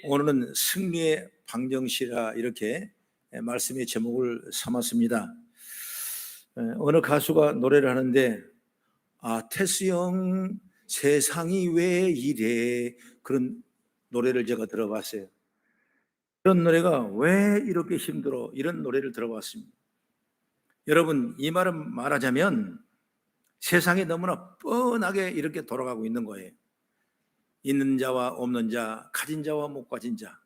오늘은 승리의 방정시라 이렇게 말씀의 제목을 삼았습니다. 어느 가수가 노래를 하는데 테스 형 세상이 왜 이래, 그런 노래를 제가 들어봤어요. 그런 노래가 왜 이렇게 힘들어, 이런 노래를 들어봤습니다. 여러분, 이 말은 말하자면 세상이 너무나 뻔하게 이렇게 돌아가고 있는 거예요. 있는 자와 없는 자, 가진 자와 못 가진 자,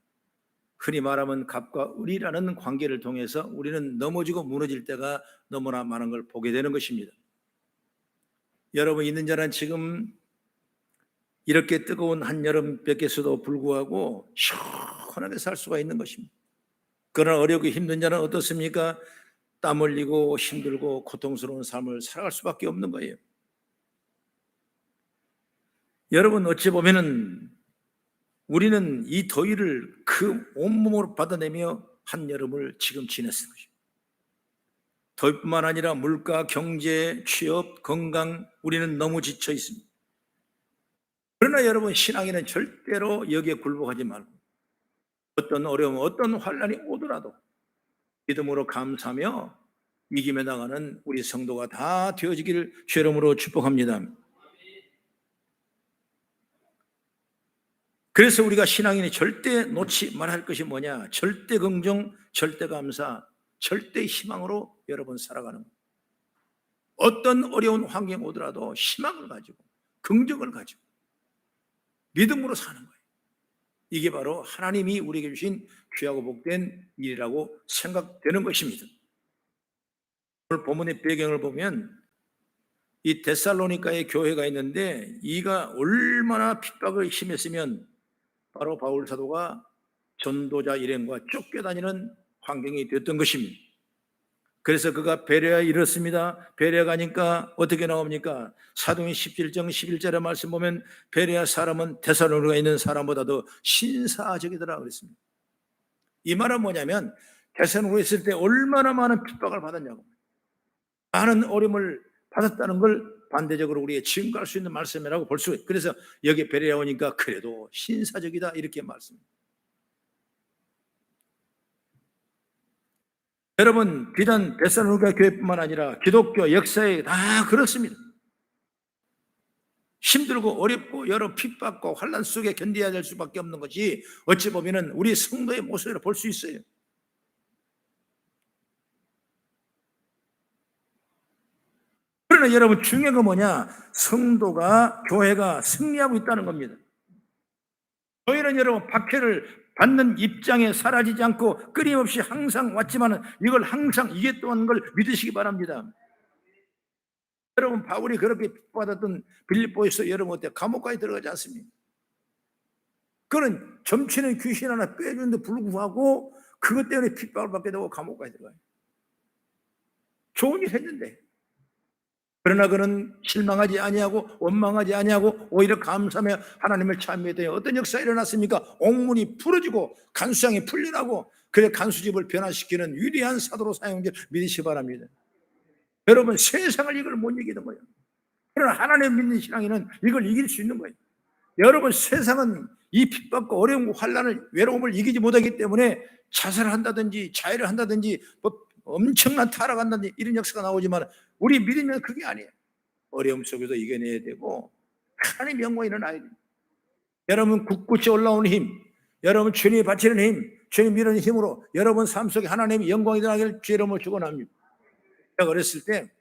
흔히 말하면 갑과 을이라는 관계를 통해서 우리는 넘어지고 무너질 때가 너무나 많은 걸 보게 되는 것입니다. 여러분, 있는 자는 지금 이렇게 뜨거운 한여름볕에서도 불구하고 시원하게 살 수가 있는 것입니다. 그러나 어렵고 힘든 자는 어떻습니까? 땀 흘리고 힘들고 고통스러운 삶을 살아갈 수밖에 없는 거예요. 여러분, 어찌 보면은 우리는 이 더위를 그 온몸으로 받아내며 한여름을 지금 지냈을 것입니다. 더위뿐만 아니라 물가, 경제, 취업, 건강, 우리는 너무 지쳐 있습니다. 그러나 여러분, 신앙에는 절대로 여기에 굴복하지 말고 어떤 어려움, 어떤 환난이 오더라도 믿음으로 감사하며 이기며 나가는 우리 성도가 다 되어지기를 주 이름으로 축복합니다. 그래서 우리가 신앙인이 절대 놓지 말아야 할 것이 뭐냐? 절대 긍정, 절대 감사, 절대 희망으로 여러분 살아가는 거예요. 어떤 어려운 환경이 오더라도 희망을 가지고 긍정을 가지고 믿음으로 사는 거예요. 이게 바로 하나님이 우리에게 주신 귀하고 복된 일이라고 생각되는 것입니다. 오늘 본문의 배경을 보면 이 데살로니가의 교회가 있는데 이가 얼마나 핍박을 심했으면 바로 바울 사도가 전도자 일행과 쫓겨다니는 환경이 되었던 것입니다. 그래서 그가 베레아에 이르렀습니다. 베레아 가니까 어떻게 나옵니까? 사도행 17장 11절의 말씀 보면 베레아 사람은 데살로니가에 있는 사람보다 더 신사적이더라 그랬습니다. 이 말은 뭐냐면 데살로니가에 있을 때 얼마나 많은 핍박을 받았냐고, 많은 어려움을 받았다는 걸 반대적으로 우리의 증거할 수 있는 말씀이라고 볼 수 있어요. 그래서 여기 베레아에 오니까 그래도 신사적이다 이렇게 말씀입니다. 여러분, 비단 데살로니가 교회뿐만 아니라 기독교 역사에 다 그렇습니다. 힘들고 어렵고 여러 핍박과 환난 속에 견뎌야 될 수밖에 없는 것이 어찌 보면 우리 성도의 모습을 볼 수 있어요. 그러나 여러분, 중요한 건 뭐냐? 성도가, 교회가 승리하고 있다는 겁니다. 저희는 여러분 박해를 받는 입장에 사라지지 않고 끊임없이 항상 왔지만 이걸 항상 이겼다는 걸 믿으시기 바랍니다. 여러분, 바울이 그렇게 받았던 빌립보에서 여러분 어때? 감옥까지 들어가지 않습니까? 그는 점치는 귀신 하나 빼주는데 불구하고 그것 때문에 핍박을 받게 되고 감옥까지 들어가요. 좋은 일 했는데. 그러나 그는 실망하지 아니하고 원망하지 아니하고 오히려 감사하며 하나님을 찬미했더니 어떤 역사가 일어났습니까? 옥문이 풀어지고 간수장이 풀려나고, 그래 간수집을 변화시키는 위대한 사도로 사용될 믿으시기 바랍니다. 여러분, 세상을 이걸 못 이기는 거예요. 그러나 하나님 믿는 신앙인은 이걸 이길 수 있는 거예요. 여러분, 세상은 이 핍박과 어려움과 환난을, 외로움을 이기지 못하기 때문에 자살을 한다든지 자해를 한다든지 엄청난 타락한다든지 이런 역사가 나오지만 우리 믿으면 그게 아니에요. 어려움 속에서 이겨내야 되고 하나님 영광이 일어나야 돼요. 여러분, 굳굳이 올라오는 힘, 여러분 주님이 바치는 힘, 주님 믿는 힘으로 여러분 삶 속에 하나님의 영광이 일어나기를 주 이름으로 축원합니다. 제가 어렸을 때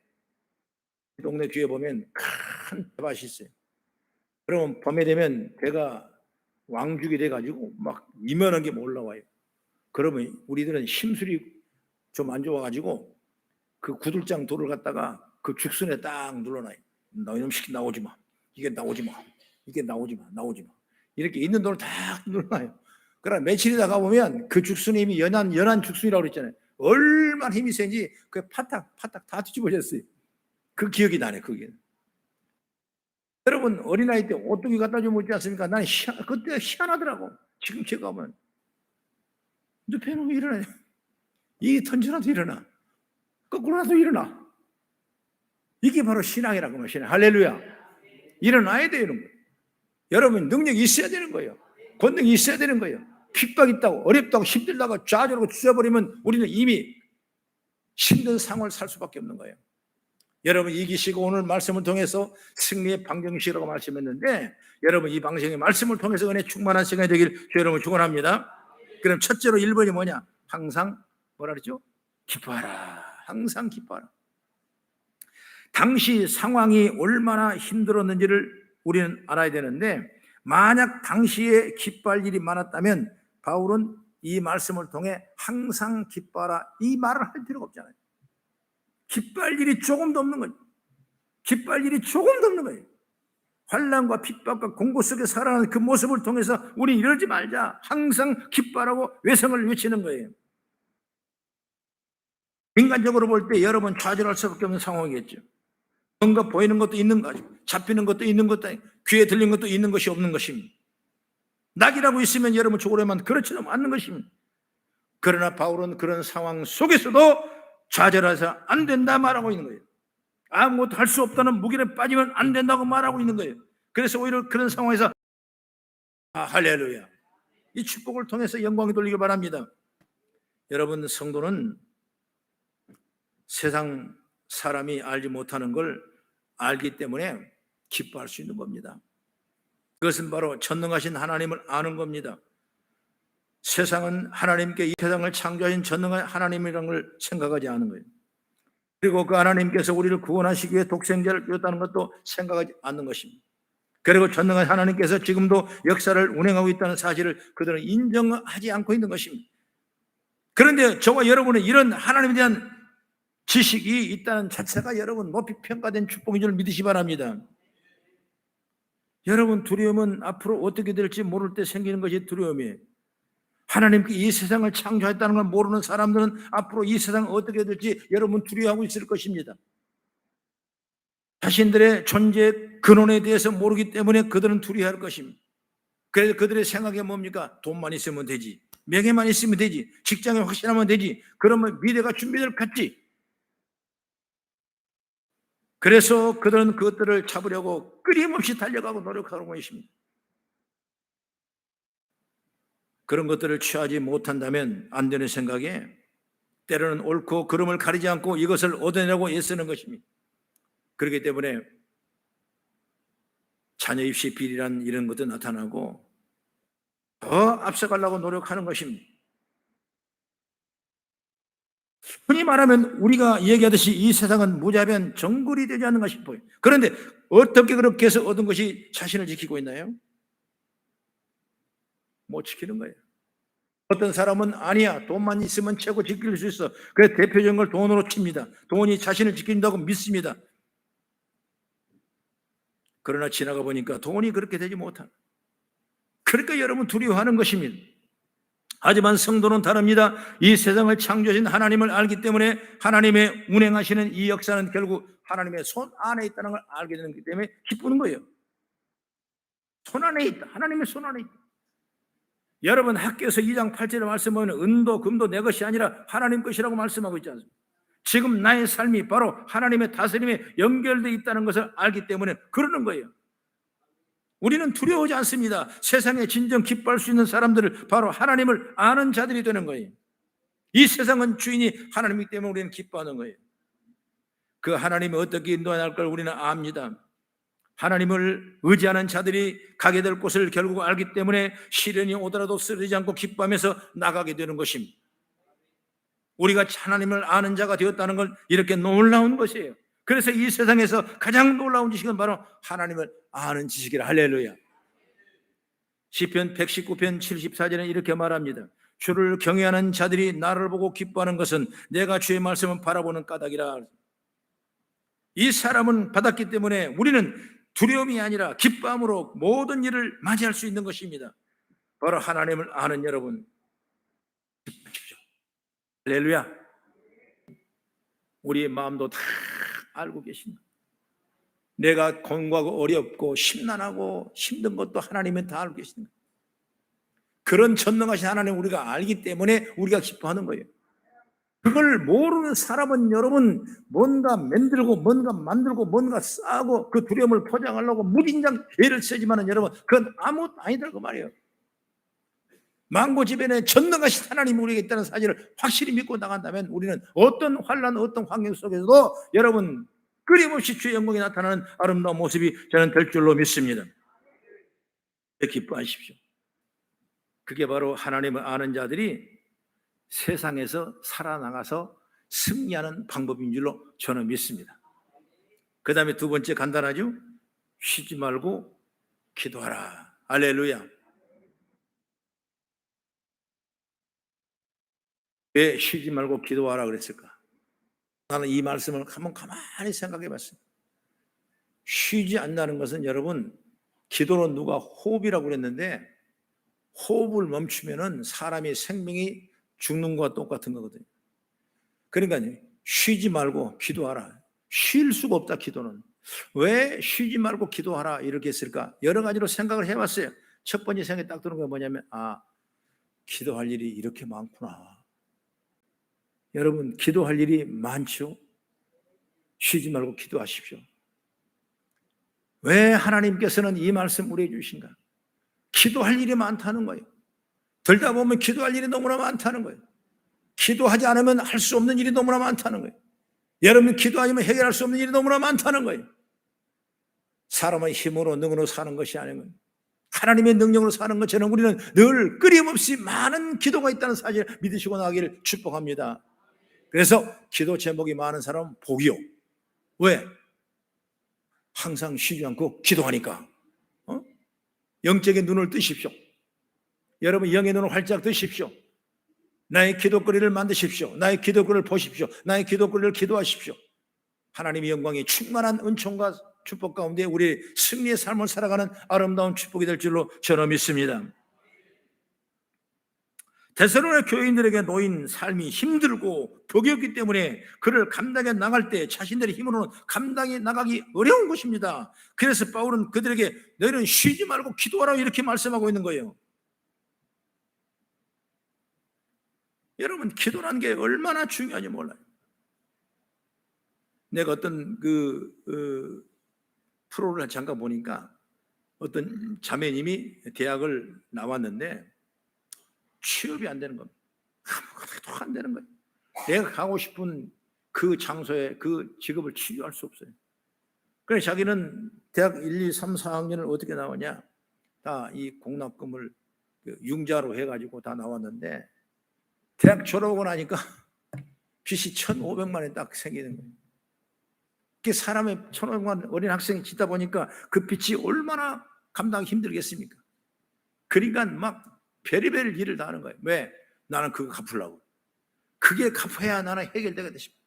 동네 뒤에 보면 큰 밭이 있어요. 그러면 밤에 되면 배가 왕죽이 돼가지고 막 이만한 게 올라와요. 그러면 우리들은 심술이 좀 안 좋아가지고 그 구들장 돌을 갖다가 그 죽순에 딱 눌러놔요. 너 이놈 시키 나오지 마. 이게 나오지 마. 이게 나오지 마. 나오지 마. 이렇게 있는 돌을 딱 눌러놔요. 그러나 며칠이 나가보면 그 죽순의 힘이 연한 죽순이라고 그랬잖아요. 얼마나 힘이 센지 그 파닥 다 뒤집어졌어요. 그 기억이 나네, 그게. 여러분, 어린아이 때 오뚜기 갖다 주면 있지 않습니까? 난 그때 희한하더라고. 지금 기억하면. 눕혀놓으면 일어나요. 이 던져놔도 일어나. 거꾸로 놔도 일어나. 이게 바로 신앙이라고 하면 신앙. 할렐루야. 일어나야 돼요, 이런 거. 여러분, 능력이 있어야 되는 거예요. 권능이 있어야 되는 거예요. 핍박 있다고, 어렵다고, 힘들다고 좌절하고 주저버리면 우리는 이미 힘든 상황을 살 수밖에 없는 거예요. 여러분, 이기시고 오늘 말씀을 통해서 승리의 방정식이라고 말씀했는데, 여러분 이 방송의 말씀을 통해서 은혜 충만한 시간이 되길 주 여러분 축원합니다. 그럼 첫째로 1번이 뭐냐? 항상 뭐라 그러죠? 기뻐하라. 항상 기뻐하라. 당시 상황이 얼마나 힘들었는지를 우리는 알아야 되는데, 만약 당시에 기뻐할 일이 많았다면 바울은 이 말씀을 통해 항상 기뻐하라 이 말을 할 필요가 없잖아요. 기뻐할 일이 조금도 없는 거예요. 기뻐할 일이 조금도 없는 거예요. 환난과 핍박과 공고 속에 살아가는 그 모습을 통해서 우리 이러지 말자. 항상 기뻐하라고 외성을 외치는 거예요. 인간적으로 볼 때 여러분 좌절할 수밖에 없는 상황이겠죠. 뭔가 보이는 것도 있는 거죠. 잡히는 것도 있는 것도 아니고 귀에 들린 것도 있는 것이 없는 것입니다. 낙이라고 있으면 여러분 죽으려면 그렇지는 않는 것입니다. 그러나 바울은 그런 상황 속에서도 좌절해서 안 된다 말하고 있는 거예요. 아무것도 할 수 없다는 무기를 빠지면 안 된다고 말하고 있는 거예요. 그래서 오히려 그런 상황에서 할렐루야, 이 축복을 통해서 영광이 돌리길 바랍니다. 여러분, 성도는 세상 사람이 알지 못하는 걸 알기 때문에 기뻐할 수 있는 겁니다. 그것은 바로 전능하신 하나님을 아는 겁니다. 세상은 하나님께 이 세상을 창조하신 전능한 하나님이라는 걸 생각하지 않은 거예요. 그리고 그 하나님께서 우리를 구원하시기 위해 독생자를 주었다는 것도 생각하지 않는 것입니다. 그리고 전능한 하나님께서 지금도 역사를 운행하고 있다는 사실을 그들은 인정하지 않고 있는 것입니다. 그런데 저와 여러분은 이런 하나님에 대한 지식이 있다는 자체가 여러분 높이 평가된 축복인 줄 믿으시 바랍니다. 여러분, 두려움은 앞으로 어떻게 될지 모를 때 생기는 것이 두려움이에요. 하나님께 이 세상을 창조했다는 걸 모르는 사람들은 앞으로 이 세상이 어떻게 될지 여러분 두려워하고 있을 것입니다. 자신들의 존재 근원에 대해서 모르기 때문에 그들은 두려워할 것입니다. 그래서 그들의 생각이 뭡니까? 돈만 있으면 되지, 명예만 있으면 되지, 직장에 확신하면 되지, 그러면 미래가 준비될 것 같지. 그래서 그들은 그것들을 잡으려고 끊임없이 달려가고 노력하는 것입니다. 그런 것들을 취하지 못한다면 안 되는 생각에 때로는 옳고 그름을 가리지 않고 이것을 얻어내려고 애쓰는 것입니다. 그렇기 때문에 자녀 입시 비리란 이런 것도 나타나고 더 앞서가려고 노력하는 것입니다. 흔히 말하면 우리가 얘기하듯이 이 세상은 무자비한 정글이 되지 않는가 싶어요. 그런데 어떻게 그렇게 해서 얻은 것이 자신을 지키고 있나요? 못 지키는 거예요. 어떤 사람은 아니야, 돈만 있으면 최고 지킬 수 있어. 그래서 대표적인 걸 돈으로 칩니다. 돈이 자신을 지킨다고 믿습니다. 그러나 지나가 보니까 돈이 그렇게 되지 못한, 그러니까 여러분 두려워하는 것입니다. 하지만 성도는 다릅니다. 이 세상을 창조하신 하나님을 알기 때문에 하나님의 운행하시는 이 역사는 결국 하나님의 손 안에 있다는 걸 알게 되는 것 때문에 기쁘는 거예요. 손 안에 있다. 하나님의 손 안에 있다. 여러분, 학교에서 2장 8절에 말씀하면 은도 금도 내 것이 아니라 하나님 것이라고 말씀하고 있지 않습니까? 지금 나의 삶이 바로 하나님의 다스림에 연결되어 있다는 것을 알기 때문에 그러는 거예요. 우리는 두려워하지 않습니다. 세상에 진정 기뻐할 수 있는 사람들을 바로 하나님을 아는 자들이 되는 거예요. 이 세상은 주인이 하나님이기 때문에 우리는 기뻐하는 거예요. 그 하나님이 어떻게 인도해야 할 걸 우리는 압니다. 하나님을 의지하는 자들이 가게 될 곳을 결국 알기 때문에 시련이 오더라도 쓰러지지 않고 기뻐하면서 나가게 되는 것입니다. 우리가 하나님을 아는 자가 되었다는 건 이렇게 놀라운 것이에요. 그래서 이 세상에서 가장 놀라운 지식은 바로 하나님을 아는 지식이라. 할렐루야. 시편 119편 74절에 이렇게 말합니다. 주를 경외하는 자들이 나를 보고 기뻐하는 것은 내가 주의 말씀을 바라보는 까닭이라. 이 사람은 받았기 때문에 우리는 두려움이 아니라 기뻐함으로 모든 일을 맞이할 수 있는 것입니다. 바로 하나님을 아는 여러분, 기뻐하십시오. 할렐루야. 우리의 마음도 다 알고 계십니다. 내가 공부하고 어렵고 심란하고 힘든 것도 하나님은 다 알고 계십니다. 그런 전능하신 하나님 우리가 알기 때문에 우리가 기뻐하는 거예요. 그걸 모르는 사람은 여러분 뭔가 만들고 뭔가 만들고 뭔가 싸고 그 두려움을 포장하려고 무진장 애를 쓰지만은 여러분 그건 아무것도 아니더라고 말이에요. 만고지변에 전능하신 하나님이 우리에게 있다는 사실을 확실히 믿고 나간다면 우리는 어떤 환난, 어떤 환경 속에서도 여러분 끊임없이 주의 영광이 나타나는 아름다운 모습이 저는 될 줄로 믿습니다. 기뻐하십시오. 그게 바로 하나님을 아는 자들이 세상에서 살아나가서 승리하는 방법인 줄로 저는 믿습니다. 그 다음에 두 번째 간단하죠? 쉬지 말고 기도하라. 할렐루야. 왜 쉬지 말고 기도하라 그랬을까? 나는 이 말씀을 한번 가만히 생각해 봤어요. 쉬지 않는다는 것은 여러분, 기도는 누가 호흡이라고 그랬는데 호흡을 멈추면은 사람의 생명이 죽는 것과 똑같은 거거든요. 그러니까 쉬지 말고 기도하라. 쉴 수가 없다, 기도는. 왜 쉬지 말고 기도하라 이렇게 했을까? 여러 가지로 생각을 해봤어요. 첫 번째 생각이 딱 드는 게 뭐냐면 기도할 일이 이렇게 많구나. 여러분, 기도할 일이 많죠? 쉬지 말고 기도하십시오. 왜 하나님께서는 이 말씀 우리에게 주신가? 기도할 일이 많다는 거예요. 들다 보면 기도할 일이 너무나 많다는 거예요. 기도하지 않으면 할 수 없는 일이 너무나 많다는 거예요. 여러분, 기도하면 해결할 수 없는 일이 너무나 많다는 거예요. 사람의 힘으로 능으로 사는 것이 아니고 하나님의 능력으로 사는 것처럼 우리는 늘 끊임없이 많은 기도가 있다는 사실을 믿으시고 나가기를 축복합니다. 그래서 기도 제목이 많은 사람은 복이요. 왜? 항상 쉬지 않고 기도하니까. 영적인 눈을 뜨십시오. 여러분, 영의 눈을 활짝 뜨십시오. 나의 기도거리를 만드십시오. 나의 기도거리를 보십시오. 나의 기도거리를 기도하십시오. 하나님의 영광이 충만한 은총과 축복 가운데 우리 승리의 삶을 살아가는 아름다운 축복이 될 줄로 저는 믿습니다. 데살로니가 교인들에게 놓인 삶이 힘들고 벽이었기 때문에 그를 감당해 나갈 때 자신들의 힘으로는 감당해 나가기 어려운 것입니다. 그래서 바울은 그들에게 너희는 쉬지 말고 기도하라 이렇게 말씀하고 있는 거예요. 여러분, 기도라는 게 얼마나 중요한지 몰라요. 내가 어떤 프로를 잠깐 보니까 어떤 자매님이 대학을 나왔는데 취업이 안 되는 겁니다. 아무것도 안 되는 거예요. 내가 가고 싶은 그 장소에 그 직업을 취업할 수 없어요. 그래서 자기는 대학 1, 2, 3, 4학년을 어떻게 나오냐, 다 이 공납금을 융자로 해가지고 다 나왔는데 대학 졸업하고 나니까 빚이 1,500만 원이 딱 생기는 거예요. 그 사람의 1,500만 원 어린 학생이 짓다 보니까 그 빚이 얼마나 감당하기 힘들겠습니까? 그러니까 막 별의별 일을 다 하는 거예요. 왜? 나는 그거 갚으려고. 그게 갚아야 나는 해결되게 되십니다.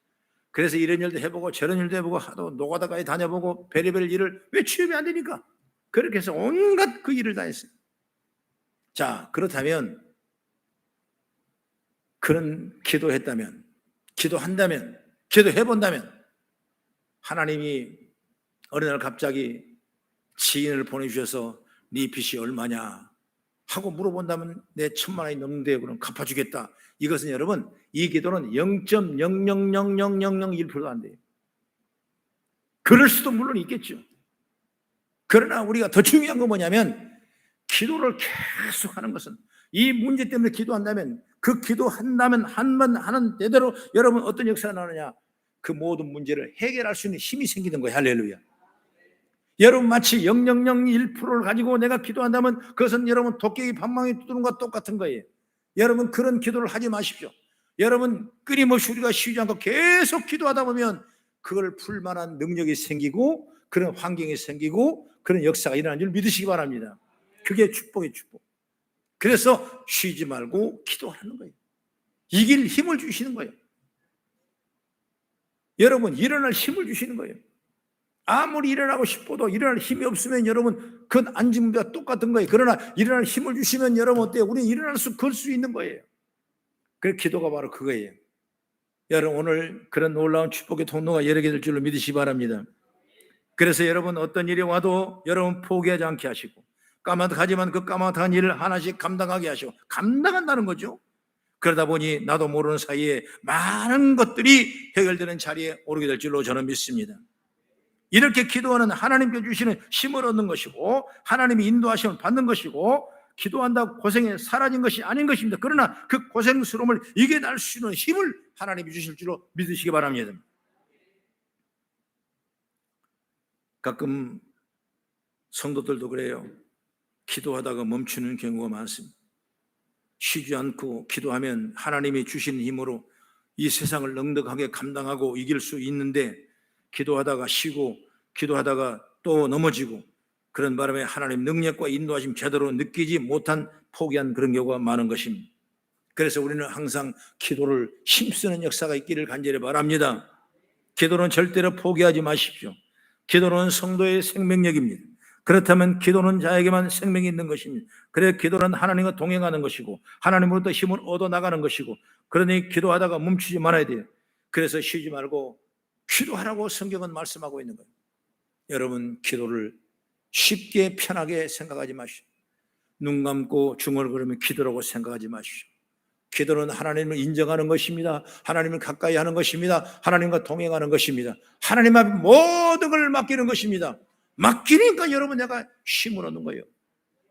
그래서 이런 일도 해보고 저런 일도 해보고 하도 노가다까지 다녀보고 별의별 일을 왜 취업이 안 되니까 그렇게 해서 온갖 그 일을 다 했어요. 자, 그렇다면 그런 기도했다면, 기도한다면, 기도해본다면 하나님이 어느 날 갑자기 지인을 보내주셔서 네 빚이 얼마냐 하고 물어본다면 내 1,000만 원이 넘는데 그럼 갚아주겠다. 이것은 여러분, 이 기도는 0.0000001%도 안 돼요. 그럴 수도 물론 있겠죠. 그러나 우리가 더 중요한 건 뭐냐면 기도를 계속 하는 것은 이 문제 때문에 기도한다면 그 기도한다면 한 번 하는 대대로 여러분 어떤 역사가 나느냐, 그 모든 문제를 해결할 수 있는 힘이 생기는 거예요. 할렐루야. 여러분 마치 0.001%를 가지고 내가 기도한다면 그것은 여러분 도깨비 방망이 두드는 것과 똑같은 거예요. 여러분 그런 기도를 하지 마십시오. 여러분 끊임없이 우리가 쉬지 않고 계속 기도하다 보면 그걸 풀 만한 능력이 생기고 그런 환경이 생기고 그런 역사가 일어나는 줄 믿으시기 바랍니다. 그게 축복의 축복. 그래서 쉬지 말고 기도하는 거예요. 이길 힘을 주시는 거예요. 여러분 일어날 힘을 주시는 거예요. 아무리 일어나고 싶어도 일어날 힘이 없으면 여러분 그건 앉음과 똑같은 거예요. 그러나 일어날 힘을 주시면 여러분 어때요? 우리는 일어날 수, 걸 수 있는 거예요. 그 기도가 바로 그거예요. 여러분 오늘 그런 놀라운 축복의 통로가 여러 개 될 줄로 믿으시기 바랍니다. 그래서 여러분 어떤 일이 와도 여러분 포기하지 않게 하시고 까마득하지만 그 까마득한 일을 하나씩 감당하게 하시고 감당한다는 거죠. 그러다 보니 나도 모르는 사이에 많은 것들이 해결되는 자리에 오르게 될 줄로 저는 믿습니다. 이렇게 기도하는 하나님께 주시는 힘을 얻는 것이고 하나님이 인도하심을 받는 것이고 기도한다고 고생이 사라진 것이 아닌 것입니다. 그러나 그 고생스러움을 이겨낼 수 있는 힘을 하나님이 주실 줄로 믿으시기 바랍니다. 가끔 성도들도 그래요. 기도하다가 멈추는 경우가 많습니다. 쉬지 않고 기도하면 하나님이 주신 힘으로 이 세상을 넉넉하게 감당하고 이길 수 있는데, 기도하다가 쉬고 기도하다가 또 넘어지고, 그런 바람에 하나님 능력과 인도하심 제대로 느끼지 못한 포기한 그런 경우가 많은 것입니다. 그래서 우리는 항상 기도를 힘쓰는 역사가 있기를 간절히 바랍니다. 기도는 절대로 포기하지 마십시오. 기도는 성도의 생명력입니다. 그렇다면 기도는 자에게만 생명이 있는 것입니다. 그래 기도는 하나님과 동행하는 것이고 하나님으로부터 힘을 얻어나가는 것이고, 그러니 기도하다가 멈추지 말아야 돼요. 그래서 쉬지 말고 기도하라고 성경은 말씀하고 있는 거예요. 여러분, 기도를 쉽게 편하게 생각하지 마십시오. 눈 감고 중얼거리며 기도라고 생각하지 마십시오. 기도는 하나님을 인정하는 것입니다. 하나님을 가까이 하는 것입니다. 하나님과 동행하는 것입니다. 하나님 앞에 모든 걸 맡기는 것입니다. 맡기니까 여러분 내가 힘을 얻는 거예요.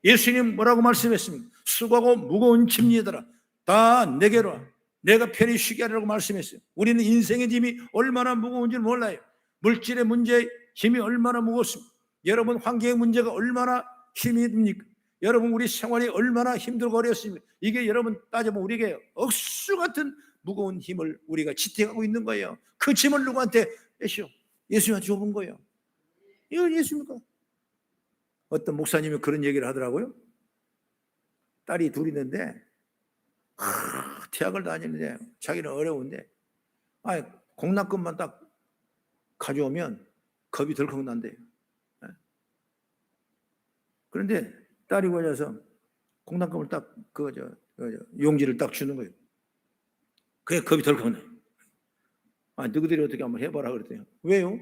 예수님 뭐라고 말씀했습니까? 수고하고 무거운 짐이더라 다 내게로 와. 내가 편히 쉬게 하라고 말씀했어요. 우리는 인생의 짐이 얼마나 무거운지 몰라요. 물질의 문제 힘이 얼마나 무겁습니까? 여러분 환경의 문제가 얼마나 힘이 듭니까? 여러분 우리 생활이 얼마나 힘들고 어렵습니까? 이게 여러분 따져보면 우리에게 억수 같은 무거운 힘을 우리가 지탱하고 있는 거예요. 그 짐을 누구한테 빼시오? 예수님한테 줘본 거예요. 이건 예수입니까? 어떤 목사님이 그런 얘기를 하더라고요. 딸이 둘 있는데 대학을 다니는데 자기는 어려운데 공납금만 딱 가져오면 겁이 덜컥 난대요. 그런데 딸이 걸려서 공납금을 딱 용지를 딱 주는 거예요. 그게 겁이 덜컥 나요. 너희들이 어떻게 한번 해봐라 그랬더니, 왜요?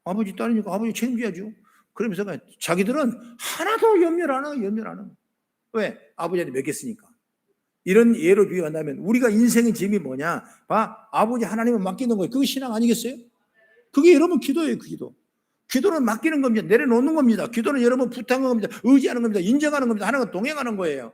아버지 딸이니까 아버지 책임져야죠. 그러면서 자기들은 하나도 염려를 안 하고. 왜? 아버지한테 맡겼으니까. 이런 예로 비유한다면 우리가 인생의 짐이 뭐냐? 아버지 하나님을 맡기는 거예요. 그게 신앙 아니겠어요? 그게 여러분 기도예요. 그 기도. 기도는 맡기는 겁니다. 내려놓는 겁니다. 기도는 여러분 부탁하는 겁니다. 의지하는 겁니다. 인정하는 겁니다. 하나님과 동행하는 거예요.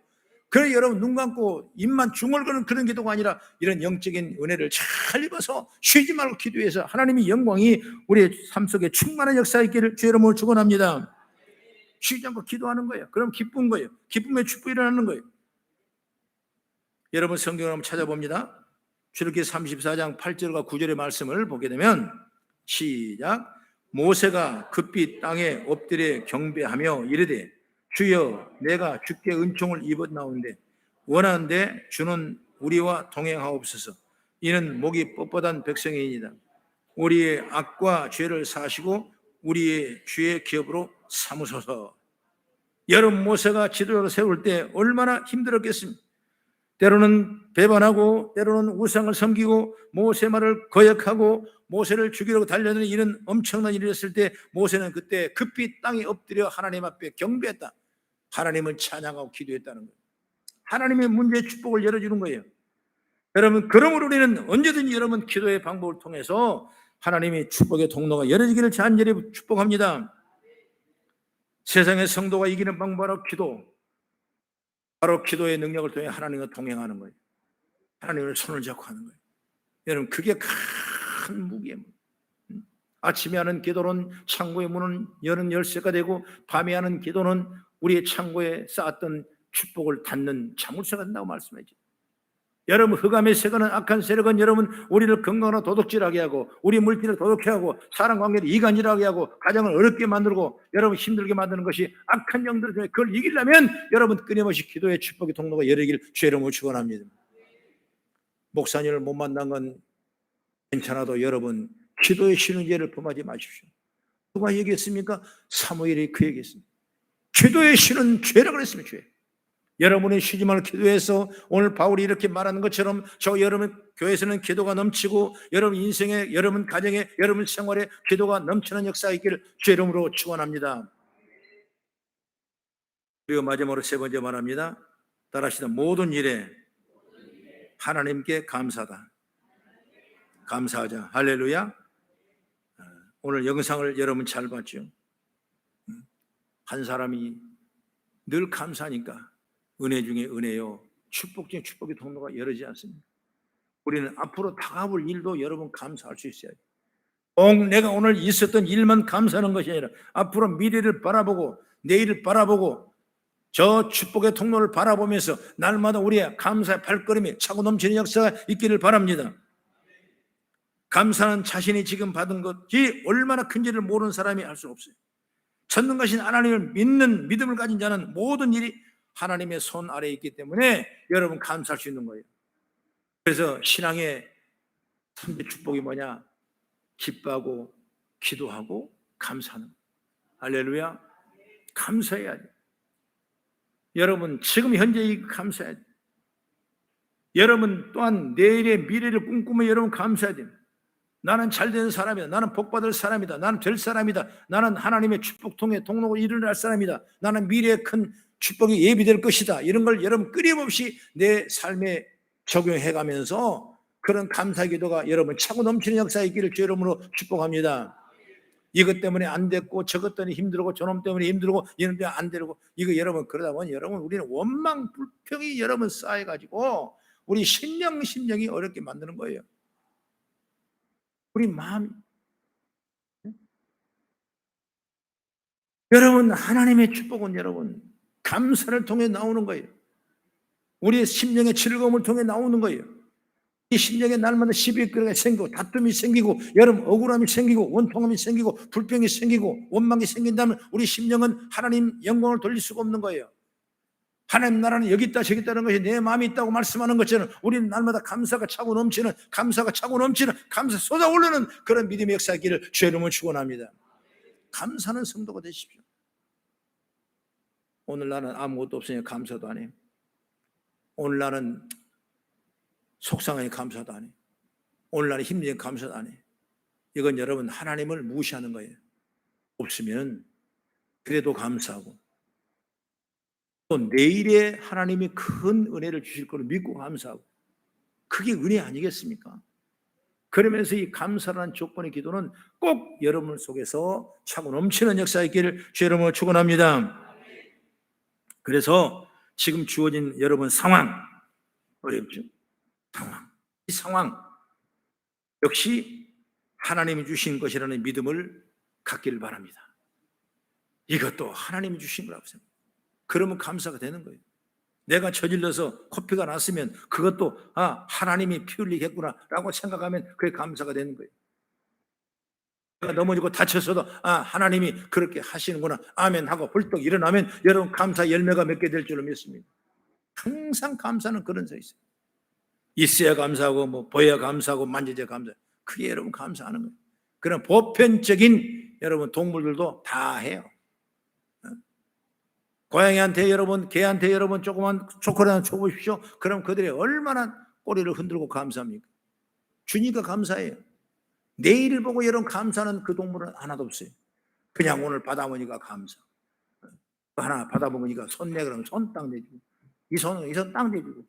그래 여러분 눈 감고 입만 중얼거리는 그런 기도가 아니라 이런 영적인 은혜를 잘 입어서 쉬지 말고 기도해서 하나님의 영광이 우리의 삶 속에 충만한 역사 있기를 주 여러분을 축원합니다. 쉬지 않고 기도하는 거예요. 그럼 기쁜 거예요. 기쁨의 축복이 일어나는 거예요. 여러분 성경을 한번 찾아봅니다. 출애굽기 34장 8절과 9절의 말씀을 보게 되면 시작. 모세가 급히 땅에 엎드려 경배하며 이르되 주여 내가 주께 은총을 입었나온데 원하는데 주는 우리와 동행하옵소서. 이는 목이 뻣뻣한 백성이니이다. 우리의 악과 죄를 사시고 우리의 주의 기업으로 삼으소서. 여러분 모세가 지도자를 세울 때 얼마나 힘들었겠습니까? 때로는 배반하고 때로는 우상을 섬기고 모세 말을 거역하고 모세를 죽이려고 달려드는 이런 엄청난 일이 있을 때 모세는 그때 급히 땅에 엎드려 하나님 앞에 경배했다. 하나님을 찬양하고 기도했다는 거예요. 하나님의 문제의 축복을 열어주는 거예요. 여러분 그러므로 우리는 언제든지 여러분 기도의 방법을 통해서 하나님의 축복의 통로가 열어지기를 간절히 축복합니다. 세상의 성도가 이기는 방법은 기도. 바로 기도의 능력을 통해 하나님과 동행하는 거예요. 하나님을 손을 잡고 하는 거예요. 여러분 그게 큰 무기예요. 아침에 하는 기도는 창고의 문은 여는 열쇠가 되고 밤에 하는 기도는 우리의 창고에 쌓았던 축복을 닫는 자물쇠가 된다고 말씀하죠. 여러분 흑암의 세력은 악한 세력은 여러분 우리를 건강하고 도둑질하게 하고 우리 물질을 도둑해 하고 사람 관계를 이간질하게 하고 가정을 어렵게 만들고 여러분 힘들게 만드는 것이 악한 영들을 통해 그걸 이기려면 여러분 끊임없이 기도의 축복의 통로가 열리길 주의 이름으로 축원합니다. 목사님을 못 만난 건 괜찮아도 여러분 기도의 쉬는 죄를 범하지 마십시오. 누가 얘기했습니까? 사무엘이 그 얘기했습니다. 기도의 쉬는 죄라고 그랬습니다. 죄. 여러분이 쉬지 말고 기도해서 오늘 바울이 이렇게 말하는 것처럼 저 여러분 교회에서는 기도가 넘치고 여러분 인생에 여러분 가정에 여러분 생활에 기도가 넘치는 역사가 있기를 주의 이름으로 축원합니다. 그리고 마지막으로 세 번째 말합니다. 따라하시다 모든 일에 하나님께 감사다. 감사하자. 할렐루야. 오늘 영상을 여러분 잘 봤죠? 한 사람이 늘 감사하니까 은혜 중에 은혜요, 축복 중에 축복의 통로가 열리지 않습니다. 우리는 앞으로 다가올 일도 여러분 감사할 수 있어야 돼요. 내가 오늘 있었던 일만 감사하는 것이 아니라 앞으로 미래를 바라보고 내일을 바라보고 저 축복의 통로를 바라보면서 날마다 우리의 감사의 발걸음이 차고 넘치는 역사가 있기를 바랍니다. 감사는 자신이 지금 받은 것이 얼마나 큰지를 모르는 사람이 알 수 없어요. 전능하신 하나님을 믿는 믿음을 가진 자는 모든 일이 하나님의 손 아래에 있기 때문에 여러분 감사할 수 있는 거예요. 그래서 신앙의 3대 축복이 뭐냐? 기뻐하고 기도하고 감사하는 거예요. 할렐루야. 감사해야 돼요. 여러분 지금 현재 감사해야 돼요. 여러분 또한 내일의 미래를 꿈꾸며 여러분 감사해야 돼요. 나는 잘되는 사람이다. 나는 복받을 사람이다. 나는 될 사람이다. 나는 하나님의 축복통에 통로가 일어날 사람이다. 나는 미래의 큰 축복이 예비될 것이다. 이런 걸 여러분 끊임없이 내 삶에 적용해가면서 그런 감사 기도가 여러분 차고 넘치는 역사에 있기를 주 이름으로 축복합니다. 이것 때문에 안 됐고 저것 때문에 힘들고 저놈 때문에 힘들고 이런 때문에 안 되고 이거 여러분 그러다 보면 여러분 우리는 원망 불평이 여러분 쌓여가지고 우리 심령이 어렵게 만드는 거예요. 우리 마음이. 여러분 하나님의 축복은 여러분 감사를 통해 나오는 거예요. 우리의 심령의 즐거움을 통해 나오는 거예요. 이 심령에 날마다 시비거리가 생기고 다툼이 생기고 여러분 억울함이 생기고 원통함이 생기고 불평이 생기고 원망이 생긴다면 우리 심령은 하나님 영광을 돌릴 수가 없는 거예요. 하나님 나라는 여기 있다 저기 있다는 것이 내 마음이 있다고 말씀하는 것처럼 우리는 날마다 감사가 차고 넘치는 감사 쏟아오르는 그런 믿음의 역사기를 주 이름으로 축원합니다. 감사는 성도가 되십시오. 오늘 나는 아무것도 없으니 감사도 안 해요. 오늘 나는 속상하니 감사도 안 해요. 오늘 나는 힘드니 감사도 안 해요. 이건 여러분 하나님을 무시하는 거예요. 없으면 그래도 감사하고 또 내일에 하나님이 큰 은혜를 주실 것을 믿고 감사하고 그게 은혜 아니겠습니까? 그러면서 이 감사라는 조건의 기도는 꼭 여러분 속에서 차고 넘치는 역사가 있기를 주 이름으로 축원합니다. 그래서 지금 주어진 여러분 상황 어렵죠? 이 상황 역시 하나님이 주신 것이라는 믿음을 갖기를 바랍니다. 이것도 하나님이 주신 거라고 생각합니다. 그러면 감사가 되는 거예요. 내가 저질러서 코피가 났으면 그것도 하나님이 피 흘리겠구나라고 생각하면 그게 감사가 되는 거예요. 내가 넘어지고 다쳤어도 하나님이 그렇게 하시는구나 아멘 하고 벌떡 일어나면 여러분 감사 열매가 맺게 될 줄로 믿습니다. 항상 감사는 그런 서 있어요. 있어야 감사하고 뭐 보여야 감사하고 만져야 감사하고 그게 여러분 감사하는 거예요. 그런 보편적인 여러분 동물들도 다 해요. 고양이한테 여러분, 개한테 여러분 조그만 초콜릿 하나 줘보십시오. 그럼 그들이 얼마나 꼬리를 흔들고 감사합니까? 주니까 감사해요. 내일을 보고 여러분 감사하는 그 동물은 하나도 없어요. 그냥 오늘 받아보니까 감사. 하나 받아보니까 손 내 그러면 손 딱 내주고 이 손 딱 내주고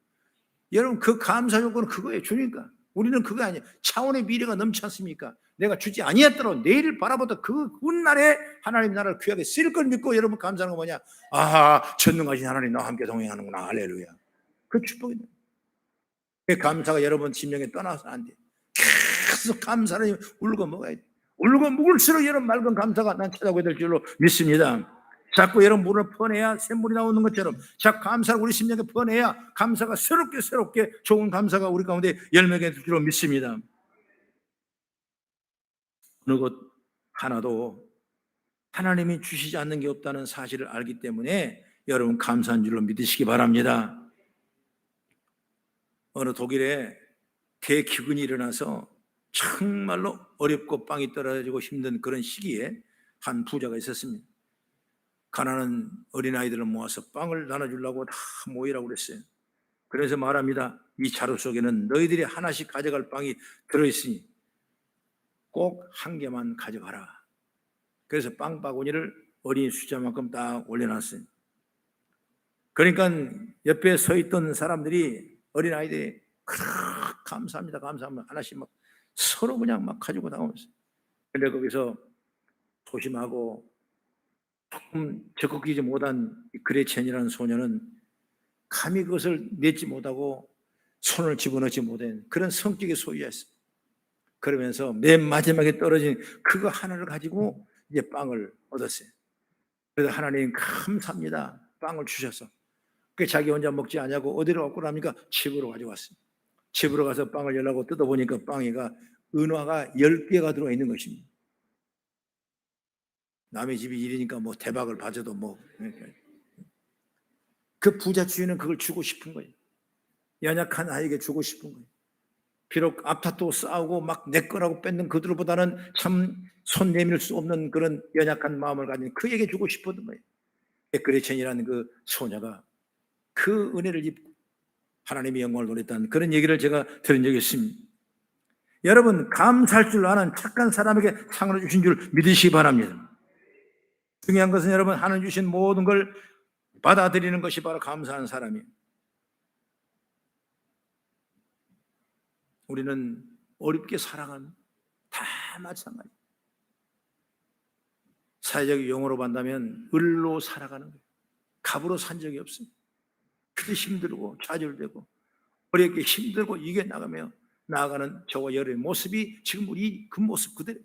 여러분 그 감사 요건은 그거예요. 주니까. 우리는 그거 아니에요. 차원의 미래가 넘지 않습니까? 내가 주지 아니했더라도 내일을 바라보다 그 훗날에 하나님 나라를 귀하게 쓸 걸 믿고 여러분 감사하는 거 뭐냐? 전능하신 하나님 나와 함께 동행하는구나. 할렐루야. 그 축복이다. 그 감사가 여러분 심령에 떠나서 안 돼. 계속 감사를 울고 먹어야 돼. 울고 묵을수록 여러분 맑은 감사가 난 찾아오게 될 줄로 믿습니다. 자꾸 여러분 물을 퍼내야 샘물이 나오는 것처럼 자꾸 감사를 우리 심령에 퍼내야 감사가 새롭게 좋은 감사가 우리 가운데 열매가 될 줄로 믿습니다. 어느 것 하나도 하나님이 주시지 않는 게 없다는 사실을 알기 때문에 여러분 감사한 줄로 믿으시기 바랍니다. 어느 독일에 대기근이 일어나서 정말로 어렵고 빵이 떨어지고 힘든 그런 시기에 한 부자가 있었습니다. 가난한 어린아이들을 모아서 빵을 나눠주려고 다 모이라고 그랬어요. 그래서 말합니다. 이 자루 속에는 너희들이 하나씩 가져갈 빵이 들어있으니 꼭 한 개만 가져가라. 그래서 빵 바구니를 어린이 숫자만큼 딱 올려놨어요. 그러니까 옆에 서 있던 사람들이 어린아이들이 감사합니다 하나씩 막 서로 그냥 막 가지고 나오면서 근데 거기서 소심하고 조금 적극적이지 못한 그레첸이라는 소녀는 감히 그것을 내지 못하고 손을 집어넣지 못한 그런 성격의 소유였어요. 그러면서 맨 마지막에 떨어진 그거 하나를 가지고 이제 빵을 얻었어요. 그래서 하나님 감사합니다. 빵을 주셔서. 그 자기 혼자 먹지 않냐고 어디로 갖고 갑니까? 집으로 가져왔어요. 집으로 가서 빵을 열라고 뜯어보니까 빵에가 은화가 10개가 들어있는 것입니다. 남의 집이 일이니까 뭐 대박을 봐줘도 뭐. 그 부자 주인은 그걸 주고 싶은 거예요. 연약한 아이에게 주고 싶은 거예요. 비록 앞다투고 싸우고 막 내 거라고 뺏는 그들보다는 참 손 내밀 수 없는 그런 연약한 마음을 가진 그에게 주고 싶었던 거예요. 백그레첸이라는 그 소녀가 그 은혜를 입고 하나님의 영광을 노렸다는 그런 얘기를 제가 들은 적이 있습니다. 여러분, 감사할 줄 아는 착한 사람에게 상을 주신 줄 믿으시기 바랍니다. 중요한 것은 여러분, 하나님 주신 모든 걸 받아들이는 것이 바로 감사하는 사람이에요. 우리는 어렵게 살아가는 다 마찬가지예요. 사회적 용어로 본다면 을로 살아가는 거예요. 갑으로 산 적이 없어요. 그게 힘들고 좌절되고 어렵게 힘들고 이게 나아가는 저와 여러분의 모습이 지금 우리 그 모습 그대로.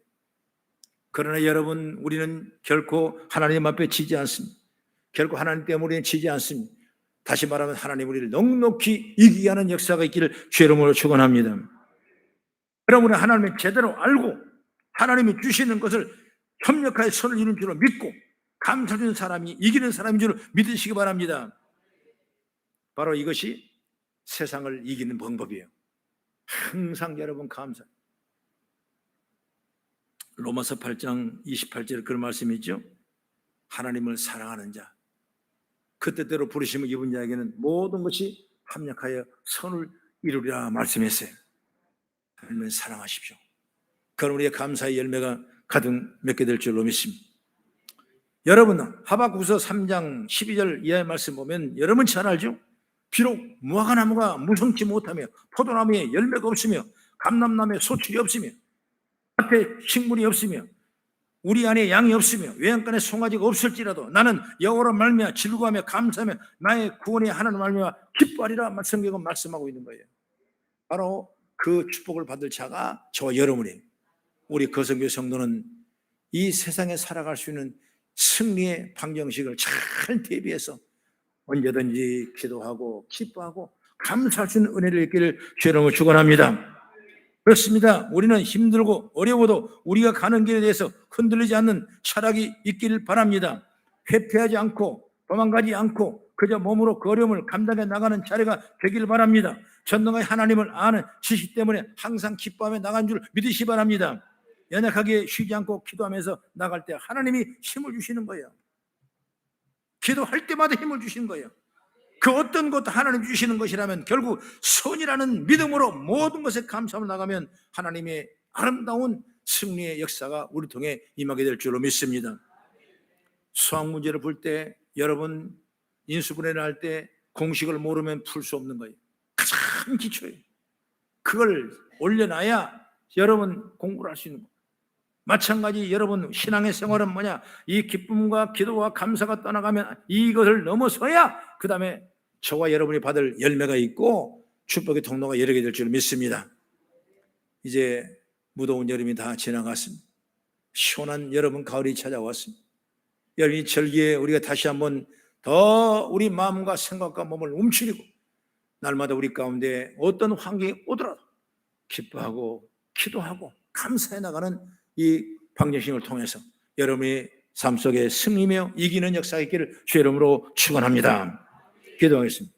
그러나 여러분, 우리는 결코 하나님 앞에 지지 않습니다. 결코 하나님 때문에 우리는 지지 않습니다. 다시 말하면 하나님 우리를 넉넉히 이기게 하는 역사가 있기를 주의 이름으로 축원합니다. 여러분은 하나님을 제대로 알고 하나님이 주시는 것을 협력하여 선을 이루는 줄로 믿고 감사주는 사람이 이기는 사람인 줄 믿으시기 바랍니다. 바로 이것이 세상을 이기는 방법이에요. 항상 여러분 감사. 로마서 8장 28절에 그런 말씀이 있죠. 하나님을 사랑하는 자, 그 뜻대로 부르심을 입은 자에게는 모든 것이 합력하여 선을 이루리라 말씀했어요. 하나님을 사랑하십시오. 그럼 우리의 감사의 열매가 가득 맺게 될 줄로 믿습니다. 여러분, 하박국서 3장 12절 이하의 말씀 보면 여러분 잘 알죠? 비록 무화과나무가 무성치 못하며 포도나무에 열매가 없으며 감람나무에 소출이 없으며 밭에 식물이 없으며 우리 안에 양이 없으며 외양간에 송아지가 없을지라도 나는 여호와로 말미암아 즐거워하며 감사하며 나의 구원의 하나님 말미암아 기뻐하리라 성경은 말씀하고 있는 거예요. 바로 그 축복을 받을 자가 저와 여러분이에요. 우리 거성교 성도는 이 세상에 살아갈 수 있는 승리의 방정식을 잘 대비해서 언제든지 기도하고 기뻐하고 감사할 수 있는 은혜를 있기를 주의 이름으로 축원합니다. 그렇습니다. 우리는 힘들고 어려워도 우리가 가는 길에 대해서 흔들리지 않는 철학이 있기를 바랍니다. 회피하지 않고 도망가지 않고 그저 몸으로 그 어려움을 감당해 나가는 자리가 되기를 바랍니다. 전능의 하나님을 아는 지식 때문에 항상 기뻐하며 나간 줄 믿으시기 바랍니다. 연약하게 쉬지 않고 기도하면서 나갈 때 하나님이 힘을 주시는 거예요. 기도할 때마다 힘을 주시는 거예요. 그 어떤 것도 하나님 주시는 것이라면 결국 선이라는 믿음으로 모든 것에 감사하며 나가면 하나님의 아름다운 승리의 역사가 우리 통해 임하게 될 줄로 믿습니다. 수학 문제를 풀 때 여러분 인수분해를 할 때 공식을 모르면 풀 수 없는 거예요. 가장 기초예요. 그걸 올려놔야 여러분 공부를 할 수 있는 거예요. 마찬가지 여러분 신앙의 생활은 뭐냐? 이 기쁨과 기도와 감사가 떠나가면 이것을 넘어서야 그 다음에 저와 여러분이 받을 열매가 있고 축복의 통로가 열리게 될 줄 믿습니다. 이제 무더운 여름이 다 지나갔습니다. 시원한 여러분 가을이 찾아왔습니다. 여러분 이 절기에 우리가 다시 한번 더 우리 마음과 생각과 몸을 움츠리고 날마다 우리 가운데 어떤 환경이 오더라도 기뻐하고 기도하고 감사해 나가는 이 방정식을 통해서 여러분의 삶 속에 승리며 이기는 역사가 있기를 주의 이름으로 축원합니다. 기도하겠습니다.